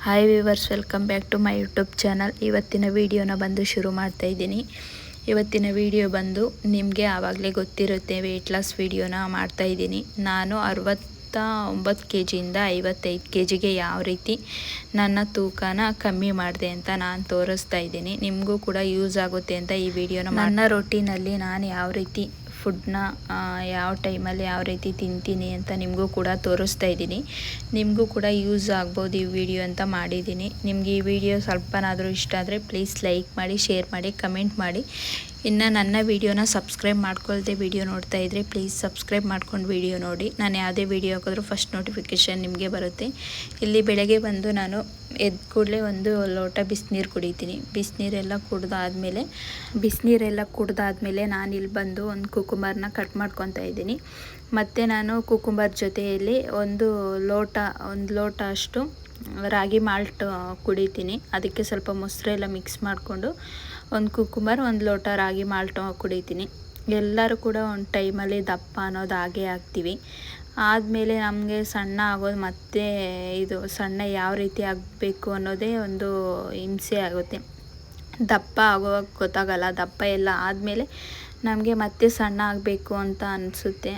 Hi viewers, welcome back to my YouTube channel. ಇವತ್ತಿನ ವಿಡಿಯೋನ ಬಂದು ಶುರು ಮಾಡ್ತಾ ಇದ್ದೀನಿ. ಇವತ್ತಿನ ವಿಡಿಯೋ ಬಂದು ನಿಮಗೆ ಆವಾಗಲೇ ಗೊತ್ತಿರುತ್ತೆ, ವೆಯ್ಟ್ ಲಾಸ್ ವಿಡಿಯೋನ ಮಾಡ್ತಾ ಇದ್ದೀನಿ. ನಾನು 69 kg ಇಂದ 55 kgಗೆ ಯಾವ ರೀತಿ ನನ್ನ ತೂಕನ ಕಮ್ಮಿ ಮಾಡಿದೆ ಅಂತ ನಾನು ತೋರಿಸ್ತಾ ಇದ್ದೀನಿ. ನಿಮಗೂ ಕೂಡ ಯೂಸ್ ಆಗುತ್ತೆ ಅಂತ ಈ ವಿಡಿಯೋನ ನನ್ನ ರೊಟೀನಲ್ಲಿ ನಾನು ಯಾವ ರೀತಿ ಫುಡ್ನ ಯಾವ ಟೈಮಲ್ಲಿ ಯಾವ ರೀತಿ ತಿಂತೀನಿ ಅಂತ ನಿಮಗೂ ಕೂಡ ತೋರಿಸ್ತಾ ಇದ್ದೀನಿ. ನಿಮಗೂ ಕೂಡ ಯೂಸ್ ಆಗ್ಬೋದು ಈ ವಿಡಿಯೋ ಅಂತ ಮಾಡಿದ್ದೀನಿ. ನಿಮಗೆ ಈ ವಿಡಿಯೋ ಸ್ವಲ್ಪನಾದರೂ ಇಷ್ಟ ಆದರೆ ಪ್ಲೀಸ್ ಲೈಕ್ ಮಾಡಿ, ಶೇರ್ ಮಾಡಿ, ಕಮೆಂಟ್ ಮಾಡಿ. ಇನ್ನು ನನ್ನ ವಿಡಿಯೋನ ಸಬ್ಸ್ಕ್ರೈಬ್ ಮಾಡ್ಕೊಳ್ದೆ ವಿಡಿಯೋ ನೋಡ್ತಾ ಇದ್ದರೆ ಪ್ಲೀಸ್ ಸಬ್ಸ್ಕ್ರೈಬ್ ಮಾಡ್ಕೊಂಡು ವಿಡಿಯೋ ನೋಡಿ. ನಾನು ಯಾವುದೇ ವಿಡಿಯೋ ಹಾಕಿದ್ರೂ ಫಸ್ಟ್ ನೋಟಿಫಿಕೇಷನ್ ನಿಮಗೆ ಬರುತ್ತೆ. ಇಲ್ಲಿ ಬೆಳಗ್ಗೆ ಬಂದು ನಾನು ಎದ್ದ ಕೂಡಲೇ ಒಂದು ಲೋಟ ಬಿಸಿನೀರು ಕುಡಿತೀನಿ. ಬಿಸಿನೀರೆಲ್ಲ ಕುಡ್ದಾದ್ಮೇಲೆ ನಾನು ಇಲ್ಲಿ ಬಂದು ಒಂದು ಕುಕುಂಬರ್ನ ಕಟ್ ಮಾಡ್ಕೊತಾ ಇದ್ದೀನಿ. ಮತ್ತು ನಾನು ಕುಕುಂಬರ್ ಜೊತೆಯಲ್ಲಿ ಒಂದು ಲೋಟ ಅಷ್ಟು ರಾಗಿ ಮಾಲ್ಟ್ ಕುಡಿತೀನಿ. ಅದಕ್ಕೆ ಸ್ವಲ್ಪ ಮೊಸರೆಲ್ಲ ಮಿಕ್ಸ್ ಮಾಡಿಕೊಂಡು ಒಂದು ಕುಕುಂಬರ್, ಒಂದು ಲೋಟ ರಾಗಿ ಮಾಲ್ಟ್ ಕುಡಿತೀನಿ. ಎಲ್ಲರೂ ಕೂಡ ಒಂದು ಟೈಮಲ್ಲಿ ದಪ್ಪ ಅನ್ನೋದು ಹಾಗೇ ಆಗ್ತೀವಿ. ಆದಮೇಲೆ ನಮಗೆ ಸಣ್ಣ ಆಗೋದು, ಮತ್ತು ಇದು ಸಣ್ಣ ಯಾವ ರೀತಿ ಆಗಬೇಕು ಅನ್ನೋದೇ ಒಂದು ಹಿಂಸೆ ಆಗುತ್ತೆ. ದಪ್ಪ ಆಗೋವಾಗ ಗೊತ್ತಾಗಲ್ಲ. ದಪ್ಪ ಎಲ್ಲ ಆದಮೇಲೆ ನಮಗೆ ಮತ್ತೆ ಸಣ್ಣ ಆಗಬೇಕು ಅಂತ ಅನಿಸುತ್ತೆ.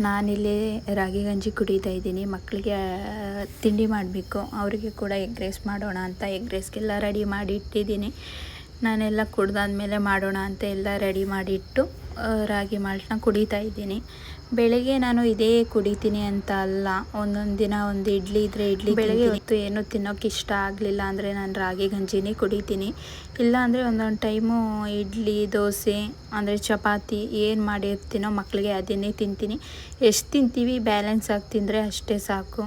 ನಾನಿಲ್ಲಿ ರಾಗಿ ಗಂಜಿ ಕುಡಿತಾ ಇದ್ದೀನಿ. ಮಕ್ಕಳಿಗೆ ತಿಂಡಿ ಮಾಡಬೇಕು, ಅವರಿಗೆ ಕೂಡ ಎಗ್ ರೈಸ್ ಮಾಡೋಣ ಅಂತ ಎಗ್ ರೈಸ್ಗೆಲ್ಲ ರೆಡಿ ಮಾಡಿ ಇಟ್ಟಿದ್ದೀನಿ. ನಾನೆಲ್ಲ ಕುಡ್ದಾದ್ಮೇಲೆ ಮಾಡೋಣ ಅಂತ ಎಲ್ಲ ರೆಡಿ ಮಾಡಿಟ್ಟು ರಾಗಿ ಮಾಲ್ಟ್ನ ಕುಡಿತಾ ಇದ್ದೀನಿ. ಬೆಳಗ್ಗೆ ನಾನು ಇದೇ ಕುಡಿತೀನಿ ಅಂತ ಅಲ್ಲ, ಒಂದೊಂದು ದಿನ ಒಂದು ಇಡ್ಲಿ ಇದ್ದರೆ ಇಡ್ಲಿ, ಬೆಳಗ್ಗೆ ಹೊತ್ತು ಏನು ತಿನ್ನೋಕೆ ಇಷ್ಟ ಆಗಲಿಲ್ಲ ಅಂದರೆ ನಾನು ರಾಗಿ ಗಂಜಿನೇ ಕುಡಿತೀನಿ. ಇಲ್ಲ ಅಂದರೆ ಒಂದೊಂದು ಟೈಮು ಇಡ್ಲಿ, ದೋಸೆ ಅಂದರೆ ಚಪಾತಿ ಏನು ಮಾಡಿರ್ತೀನೋ ಮಕ್ಕಳಿಗೆ ಅದನ್ನೇ ತಿಂತೀನಿ. ಎಷ್ಟು ತಿಂತೀವಿ ಬ್ಯಾಲೆನ್ಸ್ ಆಗಿ ತಿಂದರೆ ಅಷ್ಟೇ ಸಾಕು.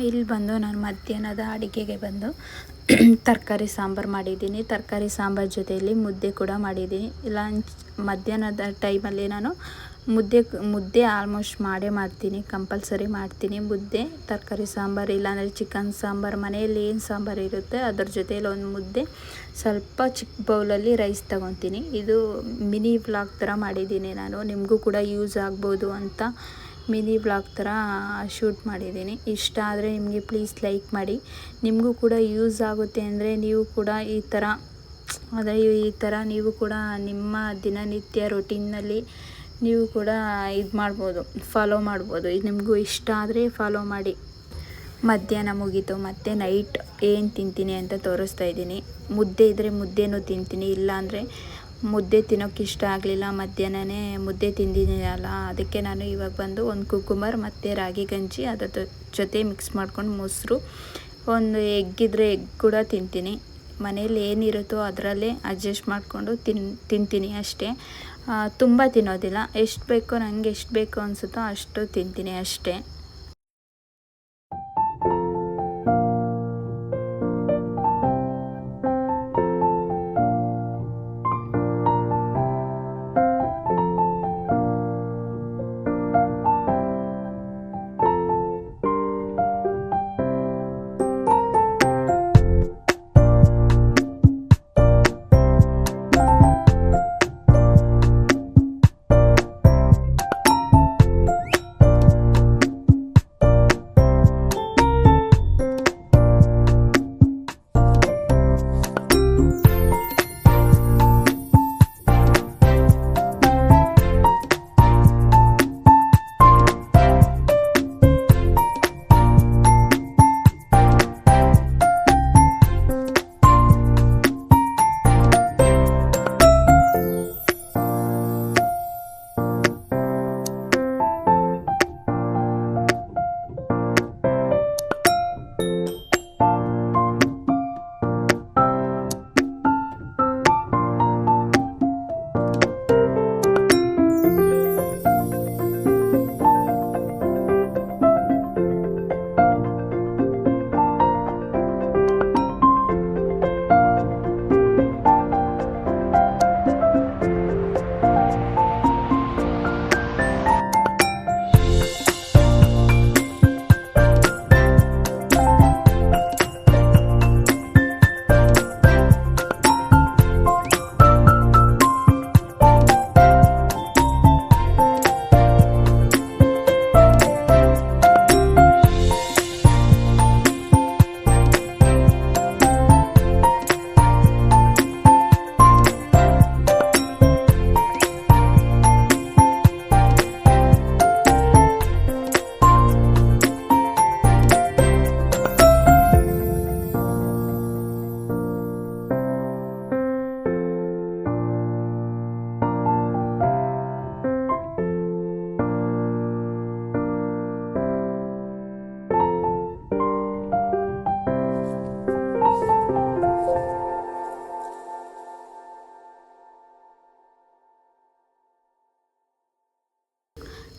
ಇಲ್ಲಿ ಬಂದು ನಾನು ಮಧ್ಯಾಹ್ನದ ಅಡುಗೆಗೆ ಬಂದು ತರಕಾರಿ ಸಾಂಬಾರು ಮಾಡಿದ್ದೀನಿ. ತರಕಾರಿ ಸಾಂಬಾರು ಜೊತೆಯಲ್ಲಿ ಮುದ್ದೆ ಕೂಡ ಮಾಡಿದ್ದೀನಿ. ಲಂಚ್ ಮಧ್ಯಾಹ್ನದ ಟೈಮಲ್ಲಿ ನಾನು ಮುದ್ದೆ ಆಲ್ಮೋಸ್ಟ್ ಮಾಡ್ತೀನಿ, ಕಂಪಲ್ಸರಿ ಮಾಡ್ತೀನಿ ಮುದ್ದೆ. ತರಕಾರಿ ಸಾಂಬಾರು ಇಲ್ಲಾಂದರೆ ಚಿಕನ್ ಸಾಂಬಾರು, ಮನೆಯಲ್ಲಿ ಏನು ಸಾಂಬಾರು ಇರುತ್ತೆ ಅದ್ರ ಜೊತೆಯಲ್ಲಿ ಒಂದು ಮುದ್ದೆ, ಸ್ವಲ್ಪ ಚಿಕ್ಕ ಬೌಲಲ್ಲಿ ರೈಸ್ ತೊಗೊತೀನಿ. ಇದು ಮಿನಿ ವ್ಲಾಗ್ ಥರ ಮಾಡಿದ್ದೀನಿ ನಾನು, ನಿಮಗೂ ಕೂಡ ಯೂಸ್ ಆಗ್ಬೋದು ಅಂತ ಮಿನಿ ವ್ಲಾಗ್ ಥರ ಶೂಟ್ ಮಾಡಿದ್ದೀನಿ. ಇಷ್ಟ ಆದರೆ ನಿಮಗೆ ಪ್ಲೀಸ್ ಲೈಕ್ ಮಾಡಿ. ನಿಮಗೂ ಕೂಡ ಯೂಸ್ ಆಗುತ್ತೆ ಅಂದರೆ ನೀವು ಕೂಡ ಈ ಥರ ನೀವು ಕೂಡ ನಿಮ್ಮ ದಿನನಿತ್ಯ ರೊಟೀನ್ನಲ್ಲಿ ನೀವು ಕೂಡ ಇದು ಮಾಡ್ಬೋದು, ಫಾಲೋ ಮಾಡ್ಬೋದು. ಇದು ನಿಮಗೂ ಇಷ್ಟ ಆದರೆ ಫಾಲೋ ಮಾಡಿ. ಮಧ್ಯಾಹ್ನ ಮುಗೀತು, ಮತ್ತು ನೈಟ್ ಏನು ತಿಂತೀನಿ ಅಂತ ತೋರಿಸ್ತಾ ಇದ್ದೀನಿ. ಮುದ್ದೆ ಇದ್ದರೆ ಮುದ್ದೆನೂ ತಿಂತೀನಿ, ಇಲ್ಲಾಂದರೆ ಮುದ್ದೆ ತಿನ್ನೋಕ್ಕೆ ಇಷ್ಟ ಆಗಲಿಲ್ಲ, ಮಧ್ಯಾಹ್ನನೇ ಮುದ್ದೆ ತಿಂದಿದ್ದೀನಲ್ಲ, ಅದಕ್ಕೆ ನಾನು ಇವಾಗ ಬಂದು ಒಂದು ಕುಕುಂಬರ್ ಮತ್ತು ರಾಗಿ ಗಂಜಿ ಅದ್ರ ಜೊತೆ ಮಿಕ್ಸ್ ಮಾಡ್ಕೊಂಡು ಮೊಸರು, ಒಂದು ಎಗ್ ಇದ್ದರೆ ಎಗ್ ಕೂಡ ತಿಂತೀನಿ. ಮನೇಲಿ ಏನಿರುತ್ತೋ ಅದರಲ್ಲೇ ಅಡ್ಜಸ್ಟ್ ಮಾಡಿಕೊಂಡು ತಿಂತೀನಿ ಅಷ್ಟೇ. ತುಂಬ ತಿನ್ನೋದಿಲ್ಲ, ಎಷ್ಟು ಬೇಕೋ ನನಗೆ ಎಷ್ಟು ಬೇಕೋ ಅನಿಸುತ್ತೋ ಅಷ್ಟು ತಿಂತೀನಿ ಅಷ್ಟೇ.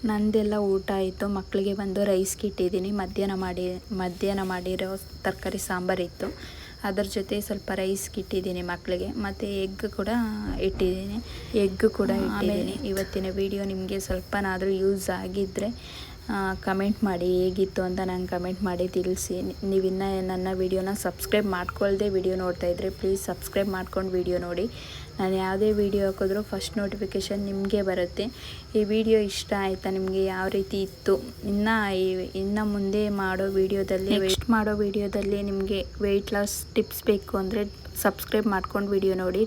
ನಂದೆಲ್ಲ ಊಟ ಆಯಿತು. ಮಕ್ಕಳಿಗೆ ಬಂದು ರೈಸ್ಗೆ ಇಟ್ಟಿದ್ದೀನಿ. ಮಧ್ಯಾಹ್ನ ಮಾಡಿರೋ ತರಕಾರಿ ಸಾಂಬಾರಿತ್ತು, ಅದರ ಜೊತೆ ಸ್ವಲ್ಪ ರೈಸ್ಗೆ ಇಟ್ಟಿದ್ದೀನಿ ಮಕ್ಕಳಿಗೆ. ಮತ್ತು ಎಗ್ ಕೂಡ ಇಟ್ಟಿದ್ದೀನಿ. ಇವತ್ತಿನ ವಿಡಿಯೋ ನಿಮಗೆ ಸ್ವಲ್ಪನಾದರೂ ಯೂಸ್ ಆಗಿದ್ದರೆ ಕಮೆಂಟ್ ಮಾಡಿ, ಹೇಗಿತ್ತು ಅಂತ ನಂಗೆ ಕಮೆಂಟ್ ಮಾಡಿ ತಿಳಿಸಿ. ನೀವಿನ್ನೂ ನನ್ನ ವಿಡಿಯೋನ ಸಬ್ಸ್ಕ್ರೈಬ್ ಮಾಡ್ಕೊಳ್ದೆ ವಿಡಿಯೋ ನೋಡ್ತಾಯಿದ್ರೆ ಪ್ಲೀಸ್ ಸಬ್ಸ್ಕ್ರೈಬ್ ಮಾಡ್ಕೊಂಡು ವಿಡಿಯೋ ನೋಡಿ. ನಾನು ಯಾವುದೇ ವಿಡಿಯೋ ಹಾಕಿದ್ರೂ ಫಸ್ಟ್ ನೋಟಿಫಿಕೇಷನ್ ನಿಮಗೆ ಬರುತ್ತೆ. ಈ ವಿಡಿಯೋ ಇಷ್ಟ ಆಯಿತಾ ನಿಮಗೆ, ಯಾವ ರೀತಿ ಇತ್ತು, ಇನ್ನು ಮುಂದೆ ಮಾಡೋ ವಿಡಿಯೋದಲ್ಲಿ ನಿಮಗೆ ವೆಯ್ಟ್ ಲಾಸ್ ಟಿಪ್ಸ್ ಬೇಕು ಅಂದರೆ ಸಬ್ಸ್ಕ್ರೈಬ್ ಮಾಡ್ಕೊಂಡು ವಿಡಿಯೋ ನೋಡಿ.